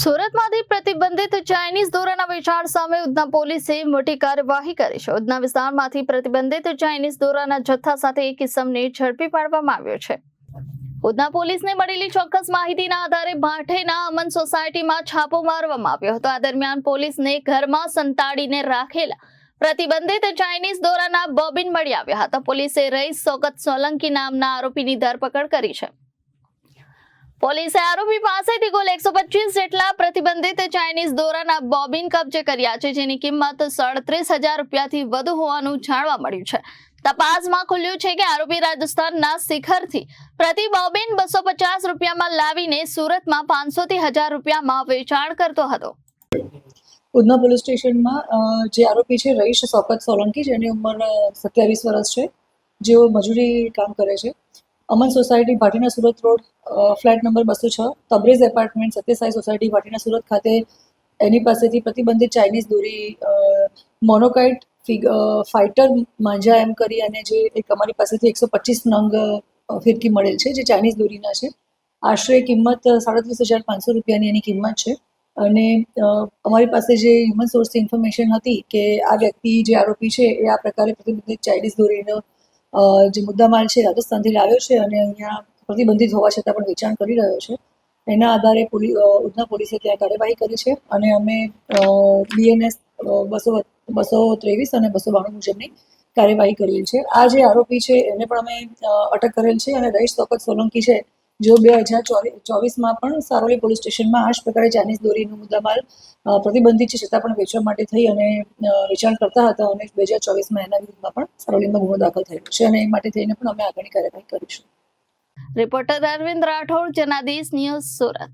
સુરતમાંથી પ્રતિબંધિત ચાઇનીઝ દોરાના વેચાણ સામે ઉધના પોલીસે મોટી કાર્યવાહી કરી છે. ઉધના વિસ્તારમાંથી પ્રતિબંધિત ચાઇનીઝ દોરાના જથ્થા સાથે એક ઇસમને ઝડપી પાડવામાં આવ્યો છે. ઉધના પોલીસને મળેલી ચોક્કસ માહિતીના આધારે ભાઠેના અમન સોસાયટીમાં છાપો મારવામાં આવ્યો હતો. આ દરમિયાન પોલીસને ઘરમાં સંતાડીને રાખેલા પ્રતિબંધિત ચાઇનીઝ દોરાના બોબિન મળી આવ્યા હતા. પોલીસે રઈસ સોગત સોલંકી નામના આરોપીની ધરપકડ કરી છે. પોલીસે આરોપી પાસેથી કુલ 125 જેટલા પ્રતિબંધિત ચાઇનીઝ દોરાના બોબિન કબજે કર્યા છે, જેની કિંમત 37,000 રૂપિયાથી વધુ હોવાનું જાણવા મળ્યું છે. તપાસમાં ખુલ્યું છે કે આરોપી રાજસ્થાનના શિખરથી પ્રતિ બોબિન 250 રૂપિયામાં લાવીને સુરતમાં 500 થી 1000 રૂપિયામાં વેચાણ કરતો હતો. ઉધના પોલીસ સ્ટેશનમાં જે આરોપી છે રઈસ સોગત સોલંકી, જેની ઉંમર 27 વર્ષ છે, જેઓ મજૂરી કામ કરે છે. અમન સોસાયટી ભાટીના Surat road, flat number 206, Tabrez apartment, Satyasai society ભાટીના સુરત ખાતે એની પાસેથી પ્રતિબંધિત ચાઇનીઝ દોરી મોનોકાઇટ ફાઇટર માંજા એમ કરી અને જે એક અમારી પાસેથી 125 નંગ ફિરકી મળેલ છે, જે ચાઇનીઝ દોરીના છે. આશરે કિંમત 37,500 રૂપિયાની એની કિંમત છે. અને અમારી પાસે જે હ્યુમન સોર્સથી ઇન્ફોર્મેશન હતી કે આ વ્યક્તિ જે આરોપી છે એ આ પ્રકારે પ્રતિબંધિત ચાઇનીઝ દોરીનો જે મુદ્દામાલ છે રાજસ્થાનથી લાવ્યો છે અને અહીંયા પ્રતિબંધિત હોવા છતાં પણ વેચાણ કરી રહ્યો છે. એના આધારે ઉધના પોલીસે ત્યાં કાર્યવાહી કરી છે અને અમે BNS 223 અને 292 મુજબની કાર્યવાહી કરેલ છે. આ જે આરોપી છે એને પણ અમે અટક કરેલ છે અને રઈસ સોગત સોલંકી છે, જેઓ 2024માં પણ સારોલી પોલીસ સ્ટેશનમાં આ જ પ્રકારે ચાઇનીઝ દોરીનો મુદ્દામાલ પ્રતિબંધિત છે છતાં પણ વેચવા માટે થઈ અને વેચાણ કરતા હતા અને 2024માં એના વિરુદ્ધમાં પણ સારોલીમાં ગુનો દાખલ થયો છે અને એ માટે થઈને પણ અમે આગળની કાર્યવાહી કરીશું. Reporter Arvind Rathod, Janadesh news, Surat.